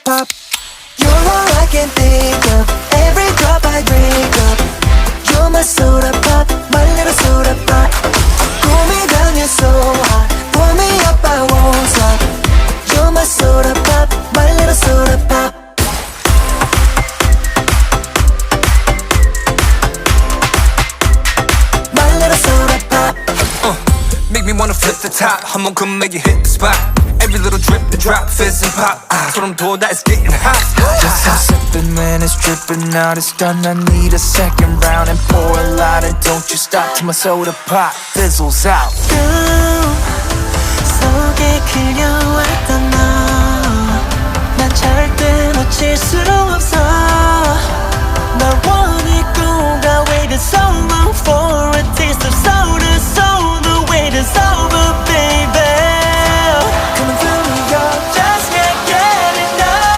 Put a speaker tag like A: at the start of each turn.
A: pop. You're all I can think of, every drop I drink up. You're my soda pop, my little soda pop. Cool me down, you're so hot, pull me up, I won't stop. You're my soda pop, my little soda pop. My little soda pop.
B: Make me wanna flip the top, 한번 come make you hit the spot. Every little drip and drop, fizz and pop. 소름 돋아, it's getting hot.
C: Just I'm sipping when it's dripping out. It's done, I need a second round. And pour a lot and don't you stop till my soda pop fizzles out.
A: 꿈 속에 그려왔던 너, 난 절대 놓칠 수